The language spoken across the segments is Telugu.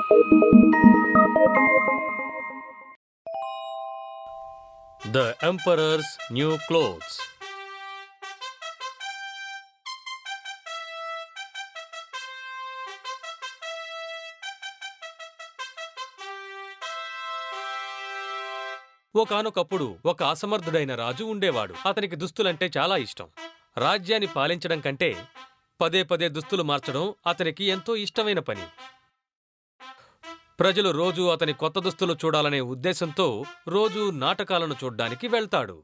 The Emperor's New Clothes. ఒకానొకప్పుడు ఒక అసమర్థుడైన రాజు ఉండేవాడు. అతనికి దుస్తులంటే చాలా ఇష్టం. రాజ్యాన్ని పాలించడం కంటే పదే పదే దుస్తులు మార్చడం అతనికి ఎంతో ఇష్టమైన పని. ప్రజలు రోజూ అతని కొత్త దుస్తులు చూడాలనే ఉద్దేశంతో రోజూ నాటకాలను చూడ్డానికి వెళ్తాడు.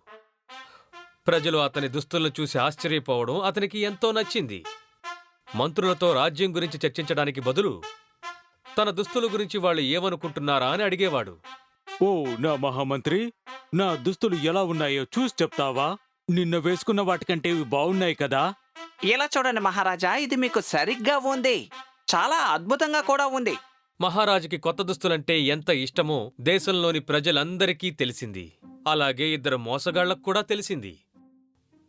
ప్రజలు అతని దుస్తులను చూసి ఆశ్చర్యపోవడం అతనికి ఎంతో నచ్చింది. మంత్రులతో రాజ్యం గురించి చర్చించడానికి బదులు తన దుస్తుల గురించి వాళ్ళు ఏమనుకుంటున్నారా అని అడిగేవాడు. ఓ నా మహామంత్రి, నా దుస్తులు ఎలా ఉన్నాయో చూసి చెప్తావా? నిన్న వేసుకున్న వాటికంటే ఇవి బాగున్నాయి కదా? ఇలా చూడండి మహారాజా, ఇది మీకు సరిగ్గా ఉంది. చాలా అద్భుతంగా కూడా ఉంది. మహారాజుకి కొత్త దుస్తులంటే ఎంత ఇష్టమో దేశంలోని ప్రజలందరికీ తెలిసింది. అలాగే ఇద్దరు మోసగాళ్లకు కూడా తెలిసింది.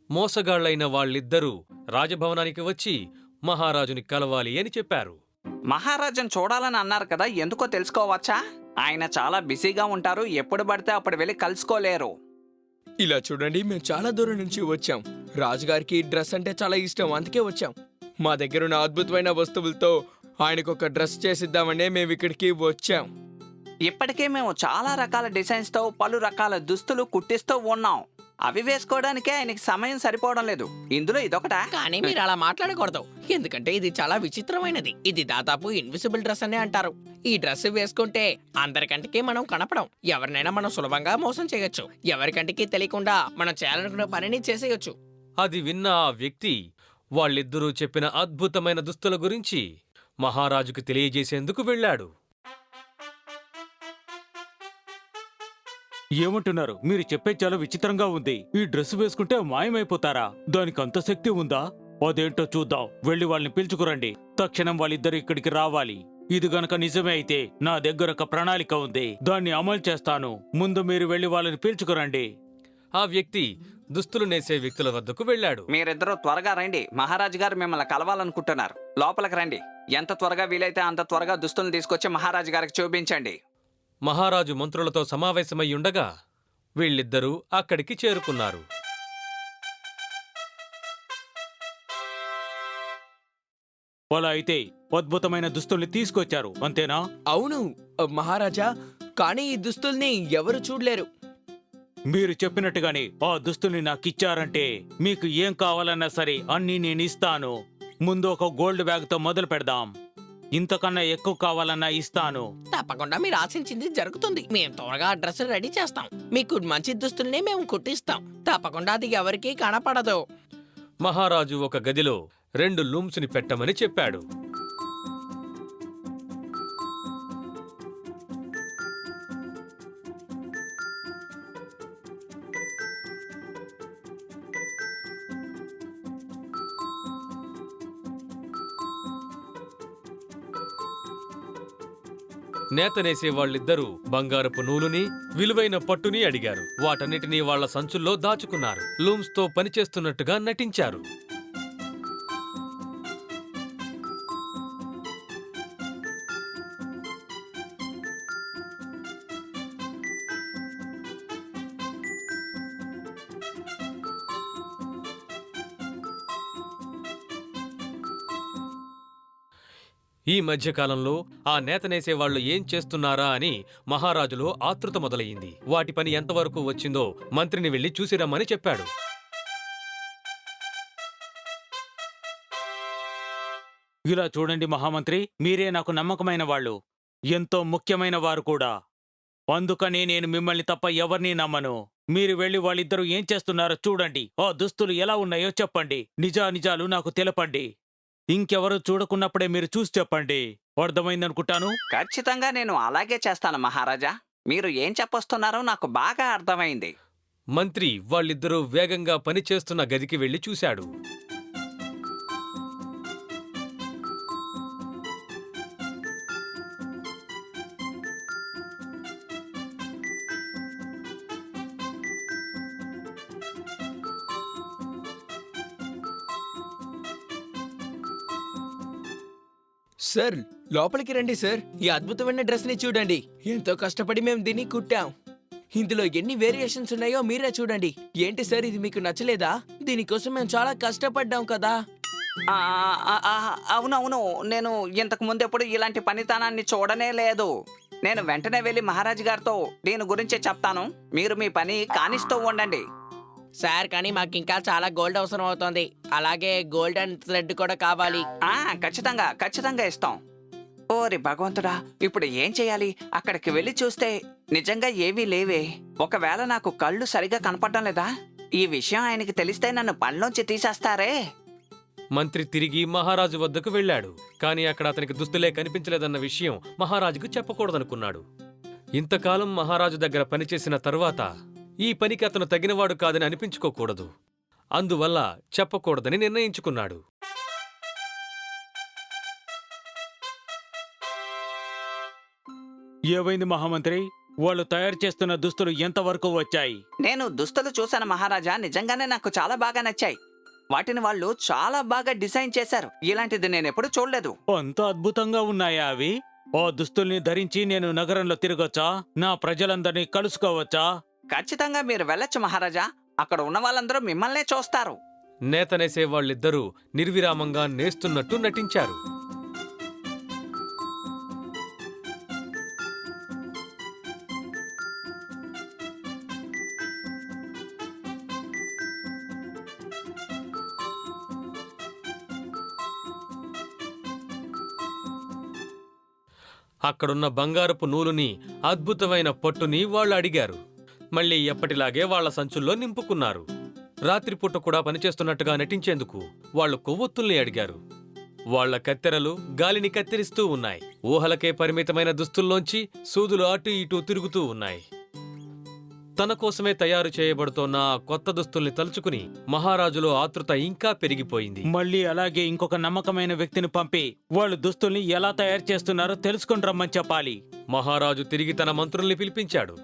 మోసగాళ్లైన వాళ్ళిద్దరూ రాజభవనానికి వచ్చి మహారాజుని కలవాలి అని చెప్పారు. మహారాజును చూడాలని అన్నారు కదా, ఎందుకో తెలుసుకోవచ్చా? ఆయన చాలా బిజీగా ఉంటారు, ఎప్పుడు పడితే అప్పుడు వెళ్ళి కలుసుకోలేరు. ఇలా చూడండి, మేము చాలా దూరం నుంచి వచ్చాం. రాజుగారికి డ్రెస్ అంటే చాలా ఇష్టం, అందుకే వచ్చాం. మా దగ్గరున్న అద్భుతమైన వస్తువులతో ఆయనకొక డ్రెస్ చేసిద్దామనే మేము ఇక్కడికి వచ్చాం. ఇప్పటికే మేము చాలా రకాల డిజైన్స్తో పలు రకాల దుస్తులు కుట్టిస్తూ ఉన్నాం. అవి వేసుకోవడానికే ఆయనకి సమయం సరిపోవడం లేదు. ఇందులో ఇదొకటా? కానీ మీరు అలా మాట్లాడకూడదు, ఎందుకంటే ఇది చాలా విచిత్రమైనది. ఇది దాదాపు ఇన్విజిబుల్ డ్రెస్ అనే అంటారు. ఈ డ్రెస్ వేసుకుంటే అందరికంటికి మనం కనపడం. ఎవరినైనా మనం సులభంగా మోసం చేయొచ్చు. ఎవరికంటికి తెలియకుండా మనం చేయాలనుకున్న పనిని చేసేయొచ్చు. అది విన్న ఆ వ్యక్తి వాళ్ళిద్దరూ చెప్పిన అద్భుతమైన దుస్తుల గురించి మహారాజుకు తెలియజేసేందుకు వెళ్ళాడు. ఏమంటున్నారు? మీరు చెప్పేది చాలా విచిత్రంగా ఉంది. ఈ డ్రెస్ వేసుకుంటే మాయమైపోతారా? దానికి అంత శక్తి ఉందా? అదేంటో చూద్దాం. వెళ్ళి వాళ్ళని పిలుచుకురండి. తక్షణం వాళ్ళిద్దరు ఇక్కడికి రావాలి. ఇది గనక నిజమే అయితే నా దగ్గర ఒక ప్రణాళిక ఉంది, దాన్ని అమలు చేస్తాను. ముందు మీరు వెళ్ళి వాళ్ళని పిలుచుకురండి. ఆ వ్యక్తి దుస్తులు నేసే వ్యక్తుల వద్దకు వెళ్ళాడు. మీరిద్దరూ త్వరగా రండి, మహారాజు గారు మిమ్మల్ని కలవాలనుకుంటున్నారు. లోపలికి రండి. ఎంత త్వరగా వీలైతే అంత త్వరగా దుస్తులను తీసుకొచ్చి మహారాజు గారికి చూపించండి. మహారాజు మంత్రులతో సమావేశమయ్యుండగా వీళ్ళిద్దరూ అక్కడికి చేరుకున్నారు. అలా అయితే అద్భుతమైన దుస్తుల్ని తీసుకొచ్చారు, అంతేనా? అవును మహారాజా, కానీ ఈ దుస్తుల్ని ఎవరు చూడలేరు. మీరు చెప్పినట్టుగానే ఆ దుస్తుల్ని నాకిచ్చారంటే మీకు ఏం కావాలన్నా సరే అన్నీ నేను ఇస్తాను. ముందు ఒక గోల్డ్ బ్యాగ్ తో మొదలు పెడదాం. ఇంతకన్నా ఎక్కువ కావాలన్నా ఇస్తాను. తప్పకుండా మీరు ఆశించింది జరుగుతుంది. మేము త్వరగా డ్రెస్ రెడీ చేస్తాం. మీకు మంచి దుస్తుల్ని మేము కుట్టిస్తాం. తప్పకుండా అది ఎవరికీ కనపడదు. మహారాజు ఒక గదిలో 2 లూమ్స్ని పెట్టమని చెప్పాడు. నేతనేసే వాళ్ళిద్దరూ బంగారపు నూలుని, విలువైన పట్టుని అడిగారు. వాటన్నిటినీ వాళ్ల సంచుల్లో దాచుకున్నారు. లూమ్స్తో పనిచేస్తున్నట్టుగా నటించారు. ఈ మధ్యకాలంలో ఆ నేతనేసేవాళ్లు ఏం చేస్తున్నారా అని మహారాజులో ఆతృత మొదలయ్యింది. వాటి పని ఎంతవరకు వచ్చిందో మంత్రిని వెళ్లి చూసిరమ్మని చెప్పాడు. ఇలా చూడండి మహామంత్రి, మీరే నాకు నమ్మకమైన వాళ్ళు, ఎంతో ముఖ్యమైన వారు కూడా. అందుకనే నేను మిమ్మల్ని తప్ప ఎవరినీ నమ్మను. మీరు వెళ్ళి వాళ్ళిద్దరూ ఏం చేస్తున్నారో చూడండి. ఆ దుస్తులు ఎలా ఉన్నాయో చెప్పండి. నిజాలు నాకు తెలపండి. ఇంకెవరూ చూడకున్నప్పుడే మీరు చూసి చెప్పండి. అర్థమైందనుకుంటాను. ఖచ్చితంగా నేను అలాగే చేస్తాను మహారాజా. మీరు ఏం చెప్పొస్తున్నారో నాకు బాగా అర్థమైంది. మంత్రి వాళ్ళిద్దరూ వేగంగా పనిచేస్తున్న గదికి వెళ్లి చూశాడు. సార్, లోపలికి రండి సార్. ఈ అద్భుతమైన డ్రెస్ ని చూడండి. ఎంతో కష్టపడి మేము దీన్ని కుట్టాం. ఇందులో ఎన్ని వేరియేషన్స్ ఉన్నాయో మీరే చూడండి. ఏంటి సార్, ఇది మీకు నచ్చలేదా? దీనికోసం మేము చాలా కష్టపడ్డాం కదా. ఆ, అవునవును, నేను ఇంతకు ముందు ఎప్పుడు ఇలాంటి పనితనాన్ని చూడనే లేదు. నేను వెంటనే వెళ్ళి మహారాజు గారితో దీని గురించి చెప్తాను. మీరు మీ పని కానిస్తూ ఉండండి. సార్ కానీ మాకు ఇంకా చాలా గోల్డ్ అవసరం అవుతోంది. అలాగే గోల్డెన్ థ్రెడ్ కూడా కావాలి. ఖచ్చితంగా ఖచ్చితంగా ఇస్తాం. ఓరి భగవంతుడా, ఇప్పుడు ఏం చేయాలి? అక్కడికి వెళ్ళి చూస్తే నిజంగా ఏమీ లేవే. ఒకవేళ నాకు కళ్ళు సరిగా కనపడడం లేదా? ఈ విషయం ఆయనకి తెలిస్తే నన్ను పనిలోంచి తీసేస్తారే. మంత్రి తిరిగి మహారాజు వద్దకు వెళ్ళాడు. కాని అక్కడ అతనికి దుస్తులే కనిపించలేదన్న విషయం మహారాజుకు చెప్పకూడదనుకున్నాడు. ఇంతకాలం మహారాజు దగ్గర పనిచేసిన తరువాత ఈ పనికి అతను తగినవాడు కాదని అనిపించుకోకూడదు. అందువల్ల చెప్పకూడదని నిర్ణయించుకున్నాడు. ఏవైంది మహామంత్రి? వాళ్ళు తయారు చేస్తున్న దుస్తులు ఎంతవరకు వచ్చాయి? నేను దుస్తులు చూశాను మహారాజా, నిజంగానే నాకు చాలా బాగా నచ్చాయి. వాటిని వాళ్ళు చాలా బాగా డిజైన్ చేశారు. ఇలాంటిది నేను ఎప్పుడు చూడలేదు. అంత అద్భుతంగా ఉన్నాయా అవి? ఆ దుస్తుల్ని ధరించి నేను నగరంలో తిరగొచ్చా? నా ప్రజలందరినీ కలుసుకోవచ్చా? ఖచ్చితంగా మీరు వెళ్ళొచ్చు మహారాజా. అక్కడ ఉన్న వాళ్ళందరూ మిమ్మల్నే చూస్తారు. నేతనేసే వాళ్ళిద్దరూ నిర్విరామంగా నేస్తున్నట్టు నటించారు. అక్కడున్న బంగారపు నూలుని, అద్భుతమైన పట్టుని వాళ్ళు అడిగారు. మళ్ళీ ఎప్పటిలాగే వాళ్ల సంచుల్లో నింపుకున్నారు. రాత్రిపూట కూడా పనిచేస్తున్నట్టుగా నటించేందుకు వాళ్ళు కొవ్వొత్తుల్ని అడిగారు. వాళ్ల కత్తెరలు గాలిని కత్తిరిస్తూ ఉన్నాయి. ఊహలకే పరిమితమైన దుస్తుల్లోంచి సూదులు అటు ఇటూ తిరుగుతూ ఉన్నాయి. తన కోసమే తయారు చేయబడుతోన్న ఆ కొత్త దుస్తుల్ని తలుచుకుని మహారాజులో ఆతృత ఇంకా పెరిగిపోయింది. మళ్ళీ అలాగే ఇంకొక నమ్మకమైన వ్యక్తిని పంపి వాళ్ళు దుస్తుల్ని ఎలా తయారు చేస్తున్నారో తెలుసుకుని రమ్మని చెప్పాలి. మహారాజు తిరిగి తన మంత్రుల్ని పిలిపించాడు.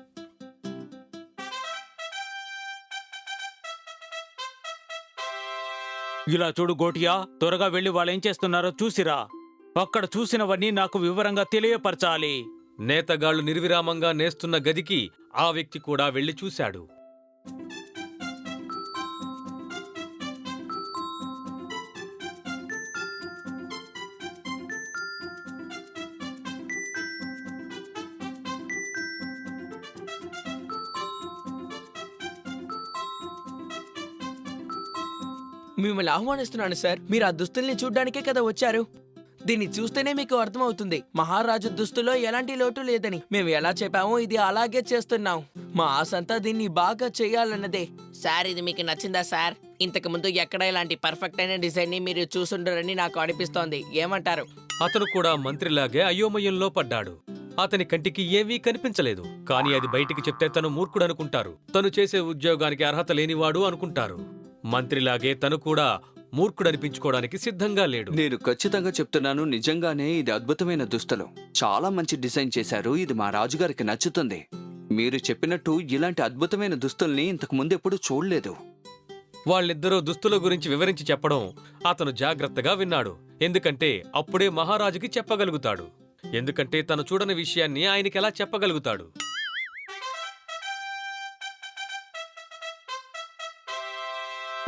ఇలా చూడు గోటియా, త్వరగా వెళ్లి వాళ్ళేం చేస్తున్నారో చూసిరా. అక్కడ చూసినవన్నీ నాకు వివరంగా తెలియపరచాలి. నేతగాళ్లు నిర్విరామంగా నేస్తున్న గదికి ఆ వ్యక్తి కూడా వెళ్లి చూశాడు. మిమ్మల్ని ఆహ్వానిస్తున్నాను సార్. మీరు ఆ దుస్తుల్ని చూడ్డానికే కదా వచ్చారు. దీన్ని చూస్తేనే మీకు అర్థమవుతుంది మహారాజు దుస్తులో ఎలాంటి లోటు లేదని. మేము ఎలా చెప్పామో ఇది అలాగే చేస్తున్నాం. మా ఆశంతా దీన్ని బాగా చేయాలన్నదే. సార్ ఇది మీకు నచ్చిందా సార్? ఇంతకు ముందు ఎక్కడ ఇలాంటి పర్ఫెక్ట్ అయిన డిజైన్ ని మీరు చూసుండరని నాకు అనిపిస్తోంది. ఏమంటారు? అతను కూడా మంత్రిలాగే అయోమయంలో పడ్డాడు. అతని కంటికి ఏమీ కనిపించలేదు. కాని అది బయటికి చెప్తే తను మూర్ఖుడనుకుంటారు. తను చేసే ఉద్యోగానికి అర్హత లేనివాడు అనుకుంటారు. మంత్రిలాగే తను కూడా మూర్ఖుడనిపించుకోవడానికి సిద్ధంగా లేడు. నేను ఖచ్చితంగా చెప్తున్నాను, నిజంగానే ఇది అద్భుతమైన దుస్తులు. చాలా మంచి డిజైన్ చేశారు. ఇది మా రాజుగారికి నచ్చుతుంది. మీరు చెప్పినట్టు ఇలాంటి అద్భుతమైన దుస్తుల్ని ఇంతకు ముందు ఎప్పుడు చూడలేదు. వాళ్ళిద్దరూ దుస్తుల గురించి వివరించి చెప్పడం అతను జాగ్రత్తగా విన్నాడు. ఎందుకంటే అప్పుడే మహారాజుకి చెప్పగలుగుతాడు. ఎందుకంటే తను చూడని విషయాన్ని ఆయనకెలా చెప్పగలుగుతాడు?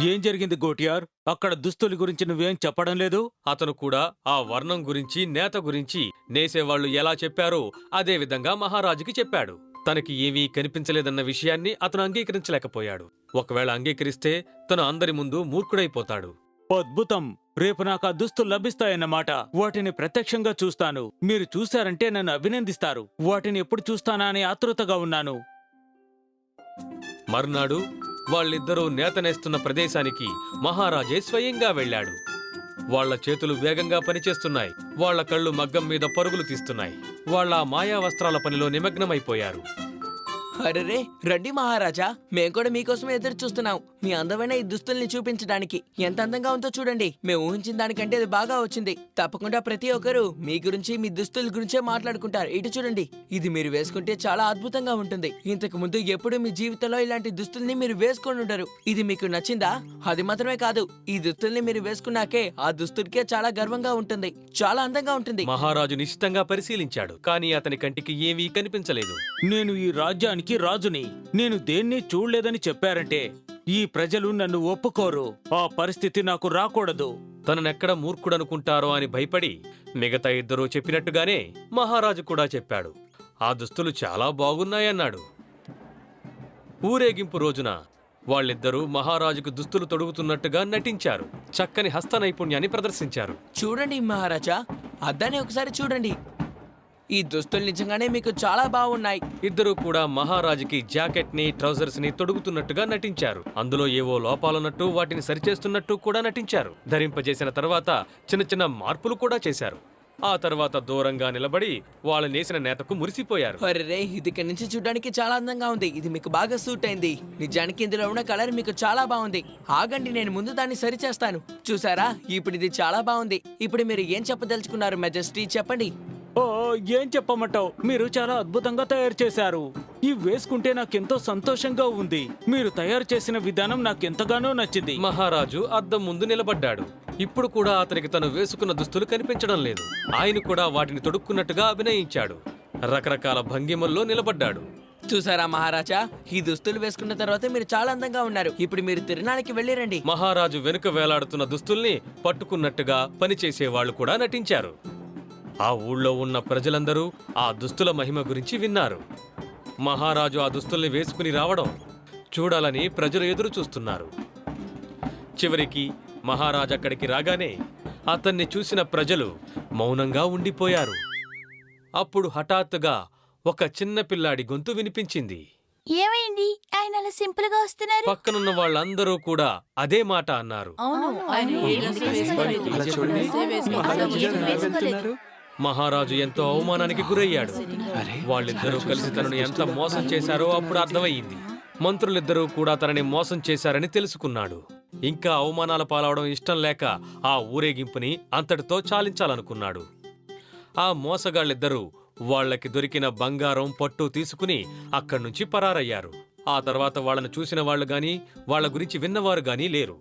ఏం జరిగింది గోటియార్? అక్కడ దుస్తుల గురించి నువ్వేం చెప్పడం లేదు? అతను కూడా ఆ వర్ణం గురించి, నేత గురించి నేసేవాళ్లు ఎలా చెప్పారో అదే విధంగా మహారాజుకి చెప్పాడు. తనకి ఏమీ కనిపించలేదన్న విషయాన్ని అతను అంగీకరించలేకపోయాడు. ఒకవేళ అంగీకరిస్తే తను అందరి ముందు మూర్ఖుడైపోతాడు. అద్భుతం! రేపు నాకు ఆ దుస్తులు లభిస్తాయన్నమాట. వాటిని ప్రత్యక్షంగా చూస్తాను. మీరు చూశారంటే నన్ను అభినందిస్తారు. వాటిని ఎప్పుడు చూస్తానా అని ఆతృతగా ఉన్నాను. మర్నాడు వాళ్ళిద్దరూ నేతనేస్తున్న ప్రదేశానికి మహారాజే స్వయంగా వెళ్ళాడు. వాళ్ల చేతులు వేగంగా పనిచేస్తున్నాయి. వాళ్ల కళ్ళు మగ్గం మీద పరుగులు తీస్తున్నాయి. వాళ్ళ మాయా వస్త్రాల పనిలో నిమగ్నమైపోయారు. అరెరే రండి మహారాజా, మేం కూడా మీకోసం ఎదురు చూస్తున్నాం. మీ అందమైన ఈ దుస్తుల్ని చూపించడానికి ఎంత అందంగా ఉందో చూడండి. మేము ఊహించిన దానికంటే ఇది బాగా వచ్చింది. తప్పకుండా ప్రతి ఒక్కరూ మీ గురించి, మీ దుస్తుల గురించే మాట్లాడుకుంటారు. ఇటు చూడండి, ఇది మీరు వేసుకుంటే చాలా అద్భుతంగా ఉంటుంది. ఇంతకు ముందు ఎప్పుడు మీ జీవితంలో ఇలాంటి దుస్తుల్ని మీరు వేసుకొని ఉండరు. ఇది మీకు నచ్చిందా? అది మాత్రమే కాదు, ఈ దుస్తుల్ని మీరు వేసుకున్నాకే ఆ దుస్తులకే చాలా గర్వంగా ఉంటుంది, చాలా అందంగా ఉంటుంది. మహారాజు నిశితంగా పరిశీలించాడు, కానీ అతని కంటికి ఏమీ కనిపించలేదు. నేను ఈ రాజ్యానికి రాజుని. నేను దేన్ని చూడలేదని చెప్పారంటే ఈ ప్రజలు నన్ను ఒప్పుకోరు. ఆ పరిస్థితి నాకు రాకూడదు. తననెక్కడ మూర్ఖుడనుకుంటారో అని భయపడి మిగతా ఇద్దరూ చెప్పినట్టుగానే మహారాజు కూడా చెప్పాడు. ఆ దుస్తులు చాలా బాగున్నాయన్నాడు. ఊరేగింపు రోజున వాళ్ళిద్దరూ మహారాజుకు దుస్తులు తొడుగుతున్నట్టుగా నటించారు. చక్కని హస్త నైపుణ్యాన్ని ప్రదర్శించారు. చూడండి మహారాజా, అద్దాన్ని ఒకసారి చూడండి. ఈ దుస్తులు నిజంగానే మీకు చాలా బాగున్నాయి. ఇద్దరూ కూడా మహారాజుకి జాకెట్ ని, ట్రౌజర్స్ ని తొడుగుతున్నట్టుగా నటించారు. అందులో ఏవో లోపాలున్నట్టు వాటిని సరిచేస్తున్నట్టు కూడా నటించారు. ధరింపజేసిన తర్వాత చిన్న చిన్న మార్పులు కూడా చేశారు. ఆ తర్వాత దూరంగా నిలబడి వాళ్ళ నేసిన నేతకు మురిసిపోయారు. అరే, ఇది ఇక్కడి నుంచి చూడడానికి చాలా అందంగా ఉంది. ఇది మీకు బాగా సూట్ అయింది. నిజానికి ఇందులో ఉన్న కలర్ మీకు చాలా బాగుంది. ఆగండి, నేను ముందు దాన్ని సరిచేస్తాను. చూసారా, ఇప్పుడు ఇది చాలా బాగుంది. ఇప్పుడు మీరు ఏం చెప్పదలుచుకున్నారు మెజెస్టీ? చెప్పండి. ఓ, ఏం చెప్పమంటావు? మీరు చాలా అద్భుతంగా తయారు చేశారు. ఇవి వేసుకుంటే నాకెంతో సంతోషంగా ఉంది. మీరు తయారు చేసిన విధానం నాకెంతగానో నచ్చింది. మహారాజు అద్దం ముందు నిలబడ్డాడు. ఇప్పుడు కూడా అతనికి తను వేసుకున్న దుస్తులు కనిపించడం లేదు. ఆయన కూడా వాటిని తొడుక్కున్నట్టుగా అభినయించాడు. రకరకాల భంగిమల్లో నిలబడ్డాడు. చూసారా మహారాజా, ఈ దుస్తులు వేసుకున్న తర్వాత మీరు చాలా అందంగా ఉన్నారు. ఇప్పుడు మీరు తిరణాలకి వెళ్ళిరండి. మహారాజు వెనుక వేలాడుతున్న దుస్తుల్ని పట్టుకున్నట్టుగా పనిచేసే వాళ్ళు కూడా నటించారు. ఆ ఊళ్ళో ఉన్న ప్రజలందరూ ఆ దుస్తుల మహిమ గురించి విన్నారు. మహారాజు ఆ దుస్తుల్ని వేసుకుని రావడం చూడాలని ప్రజలు ఎదురు చూస్తున్నారు. చివరికి మహారాజు అక్కడికి రాగానే అతన్ని చూసిన ప్రజలు మౌనంగా ఉండిపోయారు. అప్పుడు హఠాత్తుగా ఒక చిన్న పిల్లాడి గొంతు వినిపించింది. ఏమైంది? ఆయన అలా సింపుల్ గా వస్తున్నారు. పక్కనున్న వాళ్ళందరూ కూడా అదే మాట అన్నారు. మహారాజు ఎంతో అవమానానికి గురయ్యాడు. వాళ్ళిద్దరూ కలిసి తనను ఎంత మోసం చేశారో అప్పుడు అర్థమయ్యింది. మంత్రులిద్దరూ కూడా తనని మోసం చేశారని తెలుసుకున్నాడు. ఇంకా అవమానాల పాలవడం ఇష్టం లేక ఆ ఊరేగింపుని అంతటితో చాలించాలనుకున్నాడు. ఆ మోసగాళ్ళిద్దరూ వాళ్లకి దొరికిన బంగారం, పట్టు తీసుకుని అక్కడ్నుంచి పరారయ్యారు. ఆ తర్వాత వాళ్ళను చూసిన వాళ్ళు గాని, వాళ్ల గురించి విన్నవారు గాని లేరు.